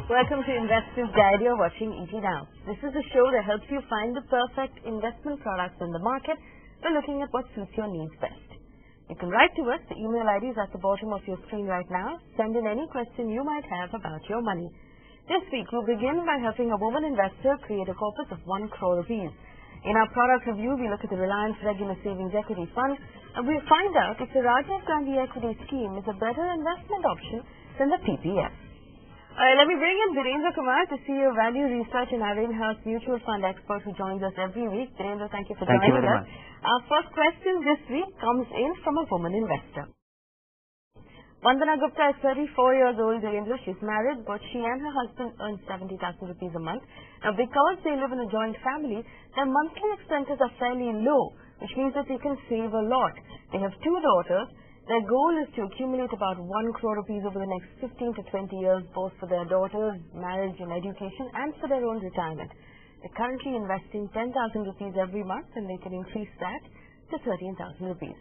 Welcome to Investors Guide. You're watching ET Now. This is a show that helps you find the perfect investment products in the market by looking at what suits your needs best. You can write to us. The email ID is at the bottom of your screen right now. Send in any question you might have about your money. This week, we'll begin by helping a woman investor create a corpus of 1 crore rupees. In our product review, we look at the Reliance Regular Savings Equity Fund, and we'll find out if the Rajiv Gandhi Equity Scheme is a better investment option than the PPF. Let me bring in Dhirendra Kumar, the CEO of Value Research and our in-house mutual fund expert who joins us every week. Dhirendra, thank you for joining us. Our first question this week comes in from a woman investor. Vandana Gupta is 34 years old, Dhirendra. She's married, but she and her husband earn 70,000 rupees a month. Now, because they live in a joint family, their monthly expenses are fairly low, which means that they can save a lot. They have 2 daughters. Their goal is to accumulate about 1 crore rupees over the next 15 to 20 years, both for their daughters, marriage and education, and for their own retirement. They're currently investing 10,000 rupees every month, and they can increase that to 13,000 rupees.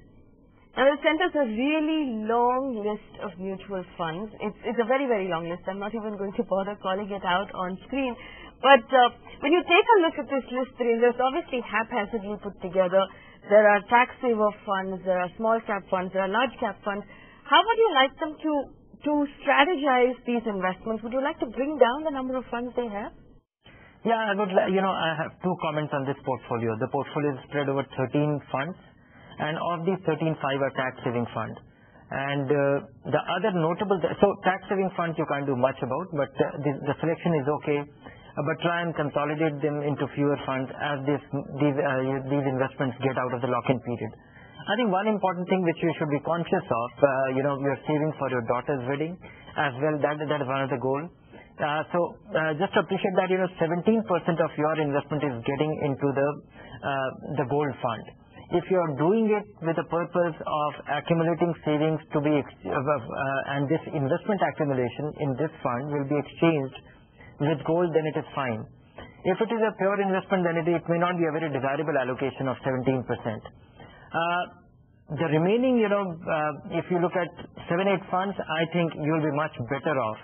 Now, they sent us a really long list of mutual funds. It's a very, very long list. I'm not even going to bother calling it out on screen. But when you take a look at this list, it's obviously haphazardly put together. There are tax saver funds, there are small cap funds, there are large cap funds. How would you like them to strategize these investments? Would you like to bring down the number of funds they have? Yeah, I would. I have 2 comments on this portfolio. The portfolio is spread over 13 funds. And of these 13, 5 are tax-saving funds. And the other notable, so tax-saving funds you can't do much about, but the selection is okay. But try and consolidate them into fewer funds as these investments get out of the lock-in period. I think one important thing which you should be conscious of, you're saving for your daughter's wedding as well. That is one of the goals. Just appreciate that 17% of your investment is getting into the gold fund. If you are doing it with the purpose of accumulating savings to be and this investment accumulation in this fund will be exchanged with gold, then it is fine. If it is a pure investment, then it may not be a very desirable allocation of 17%. The remaining, if you look at 7-8 funds, I think you will be much better off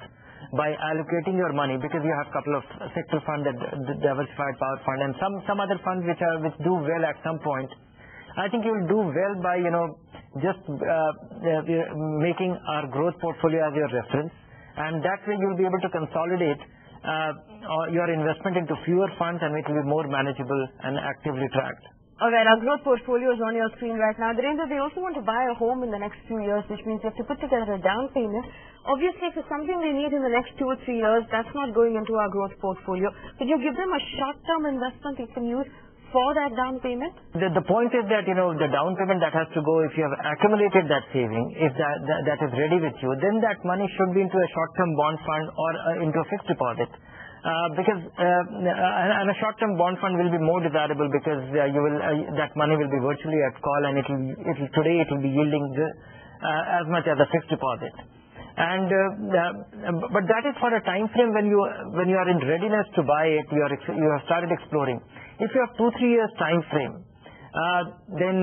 by allocating your money, because you have a couple of sector funds, the diversified power fund, and some other funds which do well at some point. I think you will do well by just making our growth portfolio as your reference, and that way you will be able to consolidate your investment into fewer funds, and it will be more manageable and actively tracked. Alright, our growth portfolio is on your screen right now. Dhirendra, they also want to buy a home in the next 2 years, which means you have to put together a down payment. Obviously, if it's something they need in the next 2 or 3 years, that's not going into our growth portfolio. Could you give them a short-term investment they can use for that down payment? The point is that, the down payment that has to go, if you have accumulated that saving, if that is ready with you, then that money should be into a short-term bond fund or into a fixed deposit. Because a short-term bond fund will be more desirable, because that money will be virtually at call, and today it will be yielding as much as a fixed deposit. And but that is for a time frame when you are in readiness to buy it. You have started exploring. If you have 2-3 years time frame, then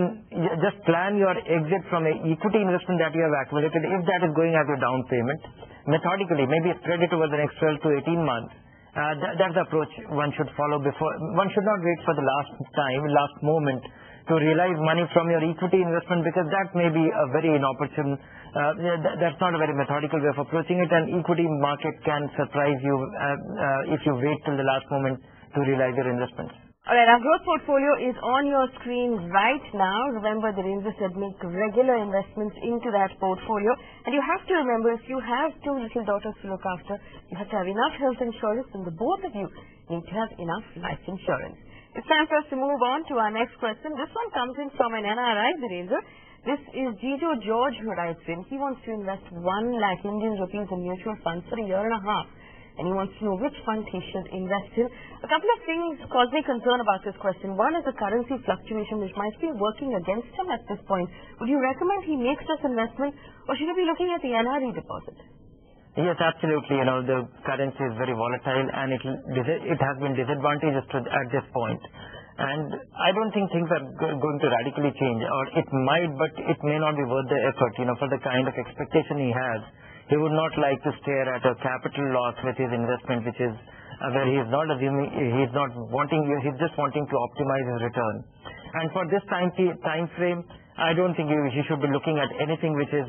just plan your exit from a equity investment that you have accumulated. If that is going as your down payment, methodically, maybe spread it over the next 12 to 18 months. That's the approach one should follow. Before one should not wait for the last moment to realize money from your equity investment, because that may be a very inopportune. That's not a very methodical way of approaching it, and equity market can surprise you if you wait till the last moment to realize your investments. Alright, our growth portfolio is on your screen right now. Remember, Dhirendra said make regular investments into that portfolio. And you have to remember, if you have 2 little daughters to look after, you have to have enough health insurance, and the both of you need to have enough life insurance. It's time for us to move on to our next question. This one comes in from an NRI, Dhirendra. This is Jijo George who writes in. He wants to invest 1 lakh Indian rupees in mutual funds for a year and a half. And he wants to know which fund he should invest in. A couple of things cause me concern about this question. One is the currency fluctuation, which might be working against him at this point. Would you recommend he makes this investment, or should he be looking at the NRE deposit? Yes, absolutely. The currency is very volatile, and it has been disadvantageous at this point. And I don't think things are going to radically change, or it might, but it may not be worth the effort, for the kind of expectation he has. He would not like to stare at a capital loss with his investment, which is where he is not assuming, he's just wanting to optimize his return. And for this time frame, I don't think he should be looking at anything which is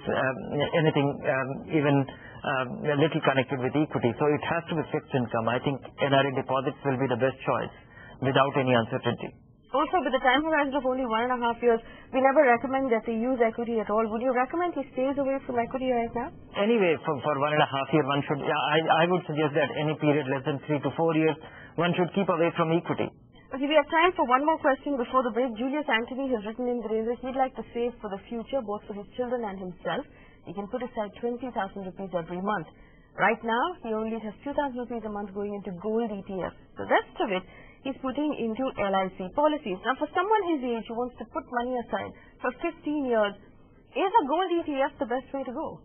even a little connected with equity. So it has to be fixed income. I think NRE deposits will be the best choice without any uncertainty. Also, with the time horizon of only 1.5 years, we never recommend that they use equity at all. Would you recommend he stays away from equity right now? Anyway, for 1.5 years, one should, I would suggest that any period less than 3 to 4 years, one should keep away from equity. Okay, we have time for one more question before the break. Julius Anthony has written in Virendra, he'd like to save for the future, both for his children and himself. He can put aside 20,000 rupees every month. Right now, he only has 2,000 rupees a month going into gold ETFs. The rest of it, he's putting into LIC policies. Now, for someone his age who wants to put money aside for 15 years, is a gold ETF the best way to go?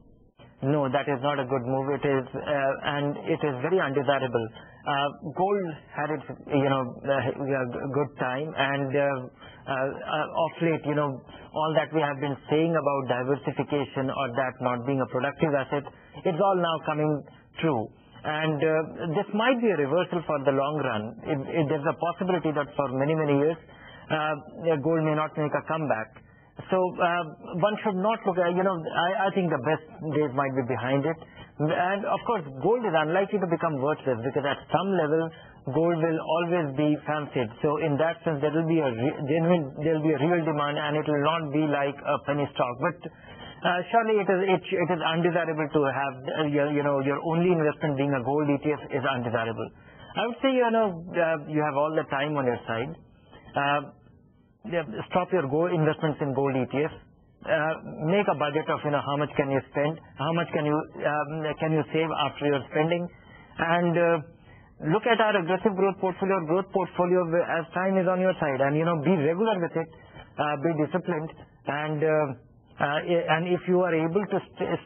No, that is not a good move. It is, and it is very undesirable. Gold had its, good time, and of late, all that we have been saying about diversification or that not being a productive asset, it's all now coming true. And this might be a reversal for the long run. There's a possibility that for many, many years, gold may not make a comeback. So one should not look at, I think the best days might be behind it. And of course, gold is unlikely to become worthless, because at some level, gold will always be fancied. So in that sense, there will be a real demand, and it will not be like a penny stock. But surely it is undesirable to have your only investment being a gold ETF is undesirable. I would say you have all the time on your side. Stop your investments in gold ETFs. Make a budget of how much can you spend, how much can you save after your spending, and look at our aggressive growth portfolio as time is on your side, and be regular with it, be disciplined, and if you are able to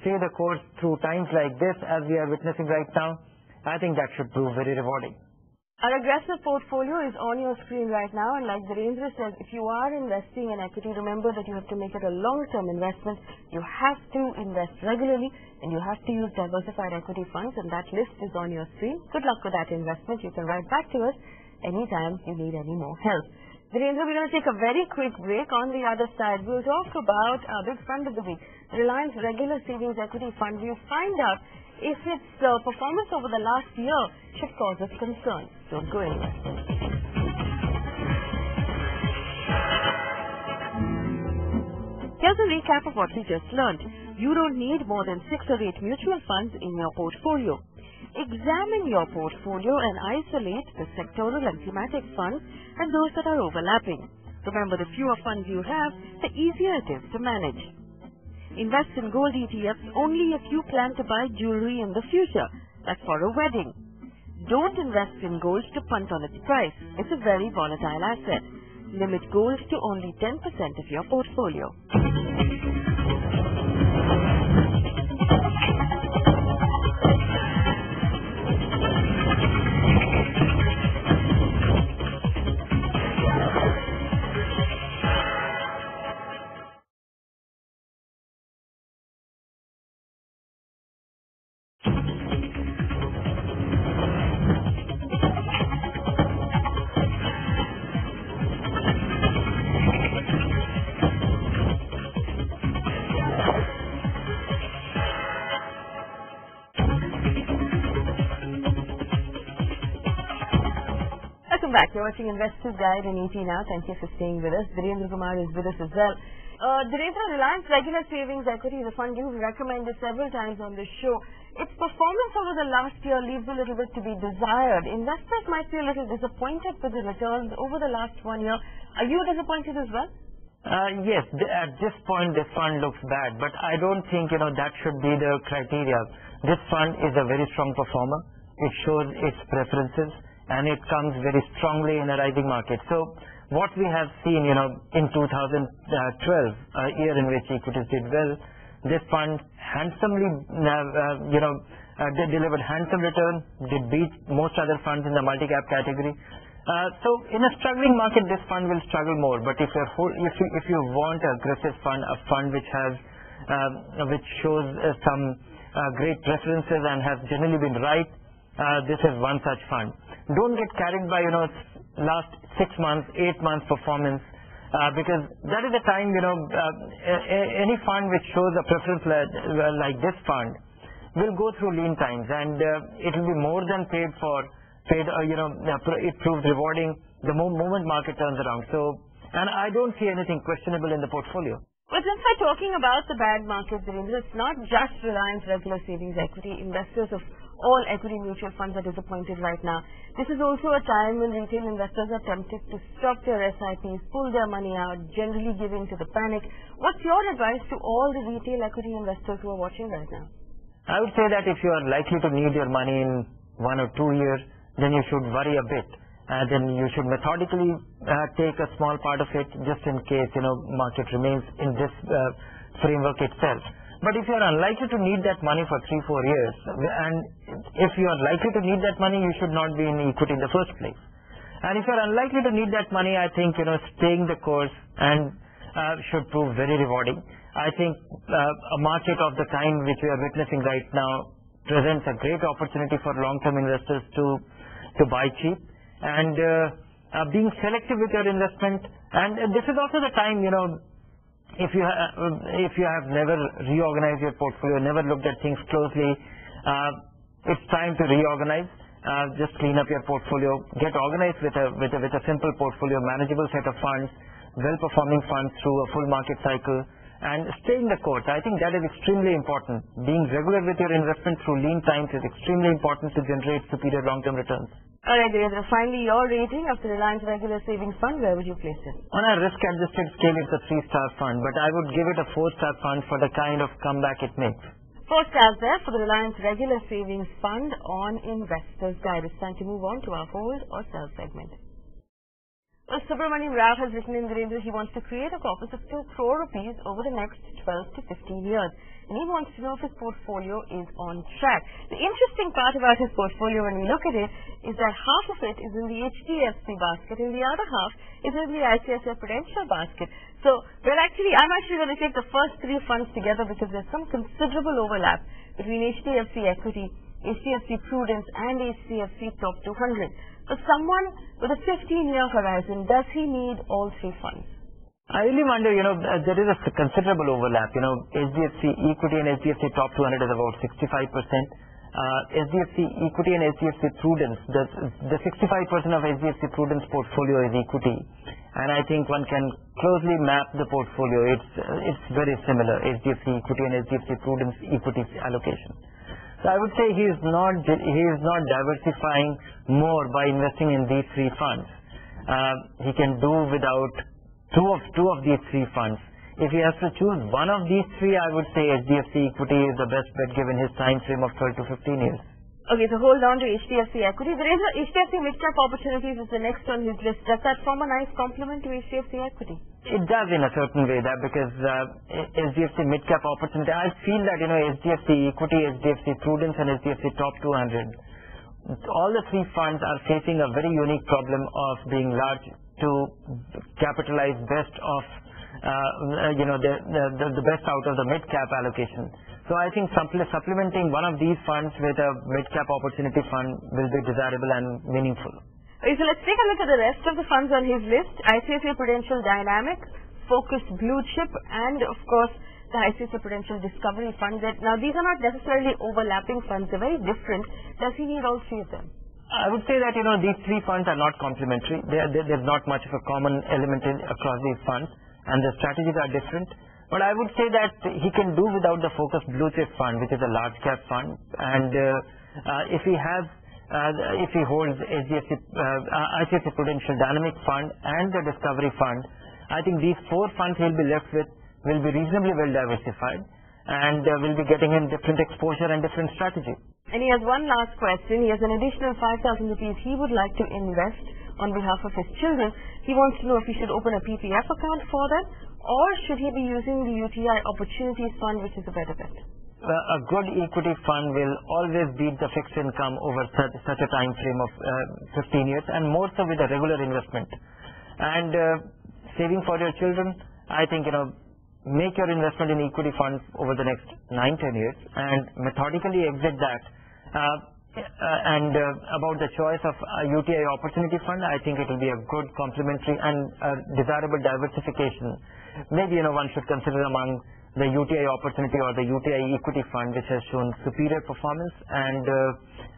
stay the course through times like this, as we are witnessing right now, I think that should prove very rewarding. Our aggressive portfolio is on your screen right now, and like Virendra says, if you are investing in equity, remember that you have to make it a long-term investment. You have to invest regularly, and you have to use diversified equity funds, and that list is on your screen. Good luck with that investment. You can write back to us anytime you need any more help. Virendra, we're going to take a very quick break. On the other side, we'll talk about our big fund of the week, Reliance Regular Savings Equity Fund. We'll find out if its performance over the last year should cause us concern. Don't go anywhere. Here's a recap of what we just learned. You don't need more than 6 or 8 mutual funds in your portfolio. Examine your portfolio and isolate the sectoral and thematic funds and those that are overlapping. Remember, the fewer funds you have, the easier it is to manage. Invest in gold ETFs only if you plan to buy jewelry in the future, like for a wedding. Don't invest in gold to punt on its price. It's a very volatile asset. Limit gold to only 10% of your portfolio. Welcome back. You're watching Investors Guide in ET Now. Thank you for staying with us. Virendra Kumar is with us as well. Virendra, Reliance Regular Savings Equity is a fund you've recommended several times on this show. Its performance over the last year leaves a little bit to be desired. Investors might be a little disappointed with the returns over the last 1 year. Are you disappointed as well? Yes, at this point this fund looks bad, but I don't think that should be the criteria. This fund is a very strong performer. It shows its preferences, and it comes very strongly in a rising market. So what we have seen, in 2012, a year in which equities did well, this fund handsomely, delivered handsome return, did beat most other funds in the multi-cap category. So in a struggling market, this fund will struggle more. But if you want an aggressive fund, a fund which has which shows some great preferences and has generally been right, this is one such fund. Don't get carried by last 6 months, 8 months performance, because that is the time any fund which shows a preference like this fund will go through lean times, and it will be more than paid. It proves rewarding the moment market turns around. So, and I don't see anything questionable in the portfolio. But since we're talking about the bad market, Virendra, it's not just Reliance regular savings equity. Investors of all equity mutual funds are disappointed right now. This is also a time when retail investors are tempted to stop their SIPs, pull their money out, generally give in to the panic. What's your advice to all the retail equity investors who are watching right now? I would say that if you are likely to need your money in 1 or 2 years, then you should worry a bit. Then you should methodically take a small part of it just in case market remains in this framework itself. But if you are unlikely to need that money for 3-4 years, and if you are likely to need that money, you should not be in equity in the first place. And if you are unlikely to need that money, I think staying the course and should prove very rewarding. I think a market of the kind which we are witnessing right now presents a great opportunity for long-term investors to buy cheap, and being selective with your investment. And this is also the time, if you have never reorganized your portfolio, never looked at things closely, it's time to reorganize. Just clean up your portfolio, get organized with a simple portfolio, manageable set of funds, well-performing funds through a full market cycle, and stay in the course. I think that is extremely important. Being regular with your investment through lean times is extremely important to generate superior long-term returns. All right, Virendra, finally your rating of the Reliance Regular Savings Fund, where would you place it? On a risk-adjusted scale, it's a 3-star fund, but I would give it a 4-star fund for the kind of comeback it makes. 4 stars there for the Reliance Regular Savings Fund on Investors Guide. It's time to move on to our hold or sell segment. Well, Subramanian Rao has written in, Virendra, he wants to create a corpus of 2 crore rupees over the next 12 to 15 years. And he wants to know if his portfolio is on track. The interesting part about his portfolio when we look at it is that half of it is in the HDFC basket and the other half is in the ICICI Prudential basket. So, I'm actually going to take the first 3 funds together because there's some considerable overlap between HDFC Equity, HDFC Prudence and HDFC Top 200. For someone with a 15-year horizon, does he need all 3 funds? I really wonder, there is a considerable overlap. HDFC Equity and HDFC Top 200 is about 65%. HDFC Equity and HDFC Prudence, the 65% of HDFC Prudence portfolio is equity. And I think one can closely map the portfolio. It's very similar, HDFC Equity and HDFC Prudence equity allocation. So I would say he is not diversifying more by investing in these 3 funds. He can do without two of these 3 funds. If he has to choose one of these 3, I would say HDFC Equity is the best bet given his time frame of 12 to 15 years. Okay, so hold on to HDFC Equity. There is a HDFC Midcap Opportunities is the next on his list. Does that form a nice complement to HDFC Equity? It does in a certain way, that because HDFC Midcap Opportunity, I feel that HDFC Equity, HDFC Prudence and HDFC Top 200, all the 3 funds are facing a very unique problem of being large to capitalize best of the best out of the mid-cap allocation. So I think supplementing one of these funds with a mid-cap opportunity fund will be desirable and meaningful. Okay, so let's take a look at the rest of the funds on his list. ICICI Prudential Dynamic, Focus Blue Chip, and of course the ICICI Prudential Discovery Fund. Now these are not necessarily overlapping funds, they're very different. Does he need all 3 of them? I would say that these 3 funds are not complementary. There's not much of a common element across these funds, and the strategies are different. But I would say that he can do without the Focus Blue Chip Fund, which is a large cap fund, and if he holds ICICI Prudential Dynamic Fund and the Discovery Fund, I think these 4 funds he'll be left with will be reasonably well diversified and will be getting him different exposure and different strategy. And he has one last question. He has an additional 5,000 rupees he would like to invest on behalf of his children. He wants to know if he should open a PPF account for them, or should he be using the UTI Opportunities Fund, which is a better bet? a good equity fund will always beat the fixed income over such a time frame of 15 years, and more so with a regular investment. And saving for your children, I think, make your investment in equity funds over the next 9-10 years and methodically exit that. And about the choice of a UTI opportunity fund, I think it will be a good complementary and desirable diversification. Maybe one should consider among the UTI opportunity or the UTI equity fund, which has shown superior performance and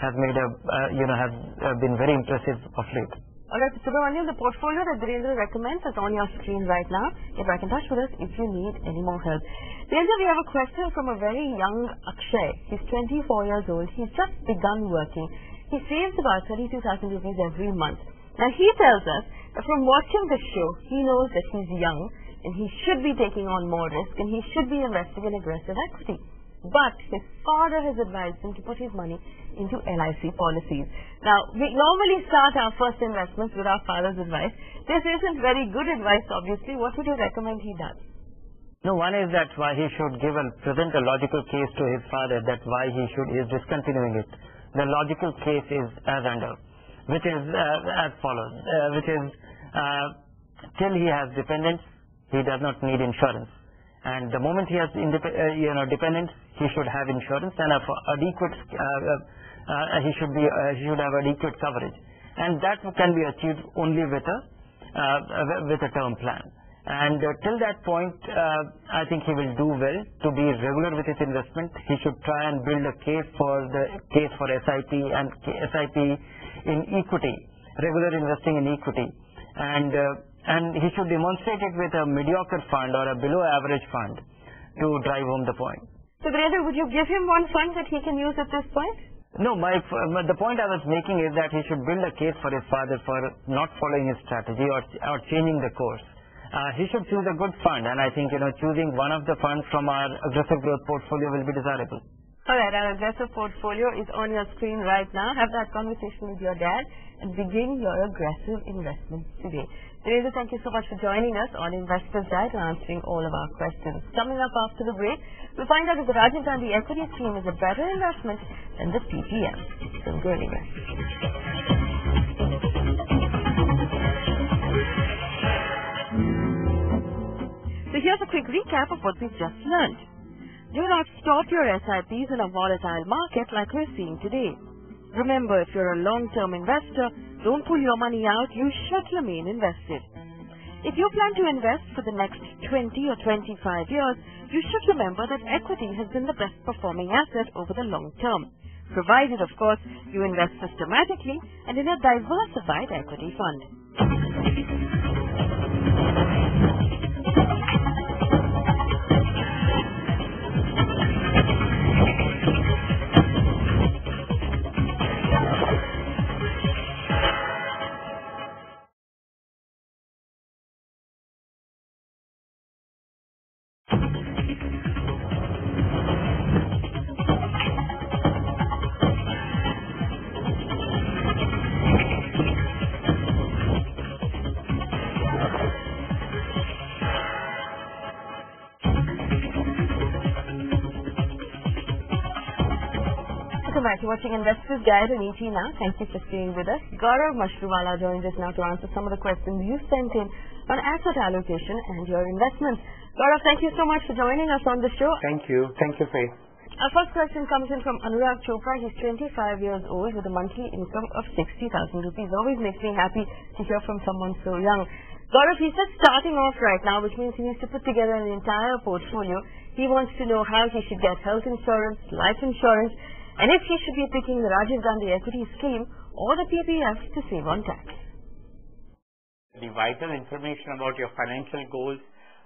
have made have been very impressive of late. Alright, Subramanian, the portfolio that Dhirendra recommends is on your screen right now. Get back in touch with us if you need any more help. Dhirendra, we have a question from a very young Akshay. He's 24 years old. He's just begun working. He saves about 32,000 rupees every month. Now, he tells us that from watching the show, he knows that he's young and he should be taking on more risk and he should be investing in aggressive equity. But his father has advised him to put his money into LIC policies. Now, we normally start our first investments with our father's advice. This isn't very good advice, obviously. What would you recommend he does? No, one is that why he should present a logical case to his father that why he is discontinuing it. The logical case is as under, which is as follows, which is till he has dependents, he does not need insurance. And the moment he has dependents, he should have insurance and he should have adequate coverage, and that can be achieved only with a term plan. And till that point, I think he will do well to be regular with his investment. He should try and build a case for SIP and SIP in equity, regular investing in equity, and he should demonstrate it with a mediocre fund or a below average fund to drive home the point. So, Dhirendra, would you give him one fund that he can use at this point? No, the point I was making is that he should build a case for his father for not following his strategy or changing the course. He should choose a good fund, and I think choosing one of the funds from our aggressive growth portfolio will be desirable. Alright, our aggressive portfolio is on your screen right now. Have that conversation with your dad and begin your aggressive investments today. Dhirendra, thank you so much for joining us on Investors Guide and answering all of our questions. Coming up after the break, we'll find out if the Rajiv Gandhi equity scheme is a better investment than the PPM. Don't go anywhere. So here's a quick recap of what we've just learned. Do not stop your SIPs in a volatile market like we're seeing today. Remember, if you're a long-term investor, don't pull your money out, you should remain invested. If you plan to invest for the next 20 or 25 years, you should remember that equity has been the best performing asset over the long term, provided, of course, you invest systematically and in a diversified equity fund. Welcome back. You're watching Investors Guide on ET Now. Thank you for staying with us. Gaurav Mashruwala joins us now to answer some of the questions you sent in on asset allocation and your investments. Gaurav, thank you so much for joining us on the show. Thank you. Thank you, Faith. Our first question comes in from Anurag Chopra. He's 25 years old with a monthly income of 60,000 rupees. Always makes me happy to hear from someone so young. Gaurav, he's just starting off right now, which means he needs to put together an entire portfolio. He wants to know how he should get health insurance, life insurance, and if he should be picking the Rajiv Gandhi equity scheme or the PPF to save on tax. The vital information about your financial goals,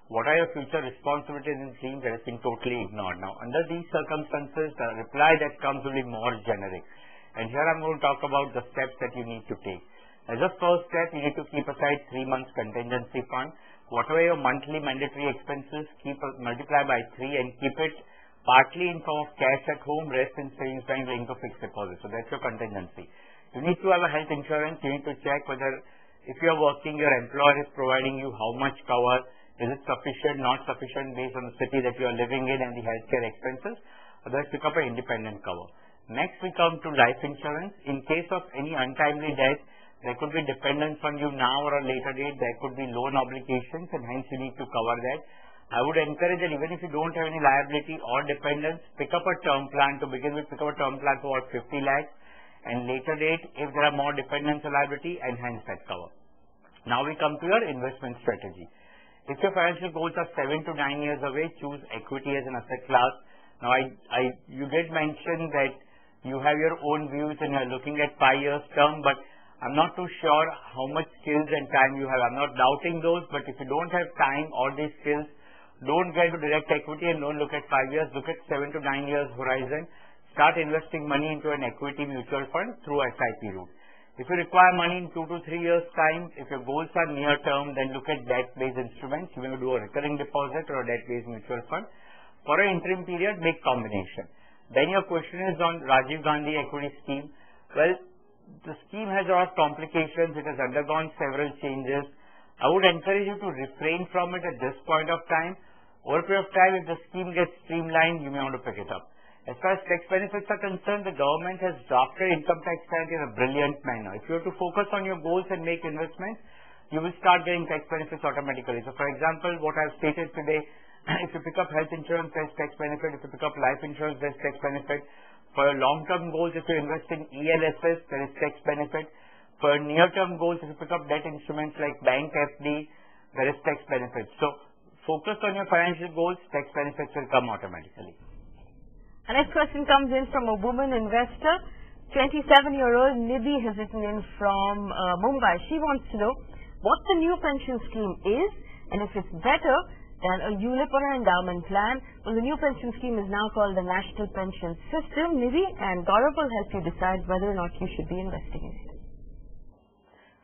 what are your future responsibilities and dreams, that has been totally ignored. Now, under these circumstances, the reply that comes will be more generic. And here I'm going to talk about the steps that you need to take. As a first step, you need to keep aside 3 months contingency fund. Whatever your monthly mandatory expenses, multiply by 3 and keep it partly in form of cash at home, rest in savings bank linked to fixed deposit. So that's your contingency. You need to have a health insurance. You need to check whether if you are working, your employer is providing you how much cover. Is it sufficient, not sufficient based on the city that you are living in and the healthcare expenses? Otherwise, pick up an independent cover. Next, we come to life insurance. In case of any untimely death, there could be dependence on you now or a later date. There could be loan obligations, and hence you need to cover that. I would encourage that even if you don't have any liability or dependence, pick up a term plan. To begin with, pick up a term plan for about 50 lakhs, and later date, if there are more dependence or liability, enhance that cover. Now we come to your investment strategy. If your financial goals are 7 to 9 years away, choose equity as an asset class. Now, you did mention that you have your own views and you are looking at 5 years term, but I'm not too sure how much skills and time you have. I'm not doubting those, but if you don't have time or these skills, don't get to direct equity and don't look at 5 years. Look at 7 to 9 years horizon. Start investing money into an equity mutual fund through SIP route. If you require money in 2 to 3 years time, if your goals are near term, then look at debt-based instruments. You may do a recurring deposit or a debt-based mutual fund. For an interim period, make combination. Then your question is on Rajiv Gandhi equity scheme. Well, the scheme has a lot of complications. It has undergone several changes. I would encourage you to refrain from it at this point of time. Over a period of time, if the scheme gets streamlined, you may want to pick it up. As far as tax benefits are concerned, the government has drafted income tax credit in a brilliant manner. If you have to focus on your goals and make investments, you will start getting tax benefits automatically. So, for example, what I have stated today, if you pick up health insurance, there's tax benefit. If you pick up life insurance, there's tax benefit. For long-term goals, if you invest in ELSS, there is tax benefit. For near-term goals, if you pick up debt instruments like bank FD, there is tax benefit. So, focus on your financial goals, tax benefits will come automatically. Our next question comes in from a woman investor. 27-year-old Nidhi has written in from Mumbai. She wants to know what the new pension scheme is and if it's better than a ULIP or an endowment plan. Well, the new pension scheme is now called the National Pension System. Nidhi and Gaurav will help you decide whether or not you should be investing in it.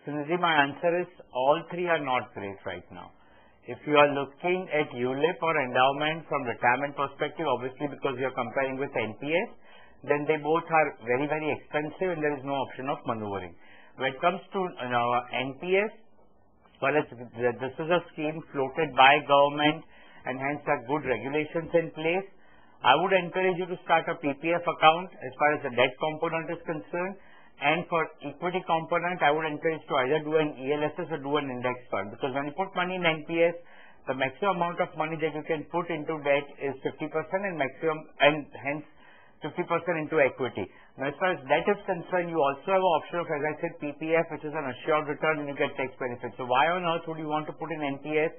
So, Nidhi, my answer is all three are not great right now. If you are looking at ULIP or endowment from retirement perspective, obviously because you are comparing with NPS, then they both are very, very expensive and there is no option of maneuvering. When it comes to NPS, well, this is a scheme floated by government and hence there are good regulations in place. I would encourage you to start a PPF account as far as the debt component is concerned, and for equity component, I would encourage to either do an ELSS or do an index fund, because when you put money in NPS, the maximum amount of money that you can put into debt is 50% and hence 50% into equity. Now, as far as debt is concerned, you also have an option of, as I said, PPF, which is an assured return and you get tax benefits. So, why on earth would you want to put in NPS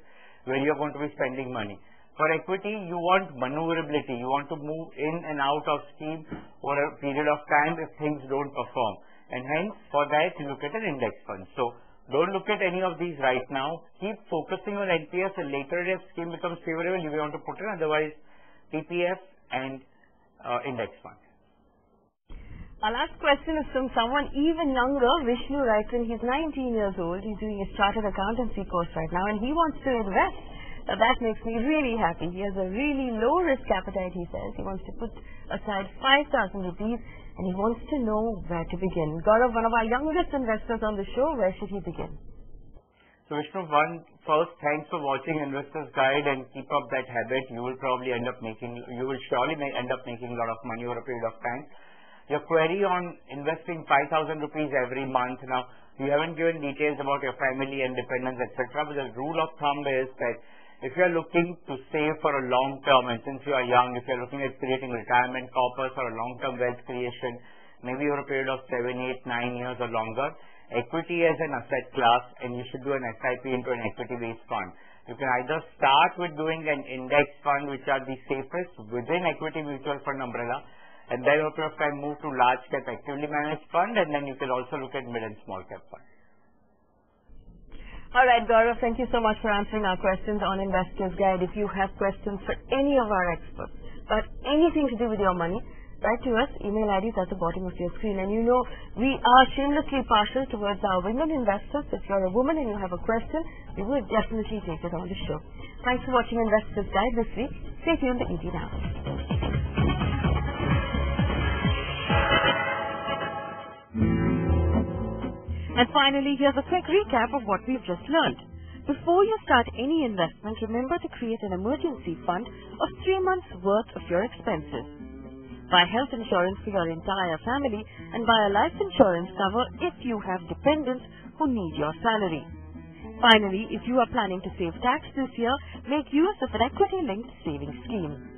where you are going to be spending money? For equity, you want maneuverability. You want to move in and out of scheme over a period of time if things don't perform. And hence, for that, you look at an index fund. So, don't look at any of these right now. Keep focusing on NPS, and later if scheme becomes favorable, you may want to put in. Otherwise, PPF and index fund. Our last question is from someone even younger, Vishnu Raithan. He's 19 years old. He's doing his chartered accountancy course right now and he wants to invest. That makes me really happy. He has a really low risk appetite, he says. He wants to put aside 5,000 rupees and he wants to know where to begin. Gaurav, one of our youngest investors on the show, where should he begin? So Vishnu, first, thanks for watching Investors Guide and keep up that habit. You will surely end up making a lot of money over a period of time. Your query on investing 5,000 rupees every month. Now, you haven't given details about your family and dependents, etc. But the rule of thumb is that if you are looking to save for a long term, and since you are young, if you are looking at creating retirement corpus or a long-term wealth creation, maybe over a period of 7, 8, 9 years or longer, equity as an asset class, and you should do an SIP into an equity-based fund. You can either start with doing an index fund, which are the safest within equity mutual fund umbrella, and then over a period of time move to large cap actively managed fund, and then you can also look at mid and small cap fund. All right, Gaurav, thank you so much for answering our questions on Investors Guide. If you have questions for any of our experts about anything to do with your money, write to us. Email ID is at the bottom of your screen. And you know, we are shamelessly partial towards our women investors. If you're a woman and you have a question, we will definitely take it on the show. Thanks for watching Investors Guide this week. Stay tuned to ET Now. And finally, here's a quick recap of what we've just learned. Before you start any investment, remember to create an emergency fund of 3 months' worth of your expenses. buy health insurance for your entire family, and buy a life insurance cover if you have dependents who need your salary. Finally, if you are planning to save tax this year, make use of an equity-linked savings scheme.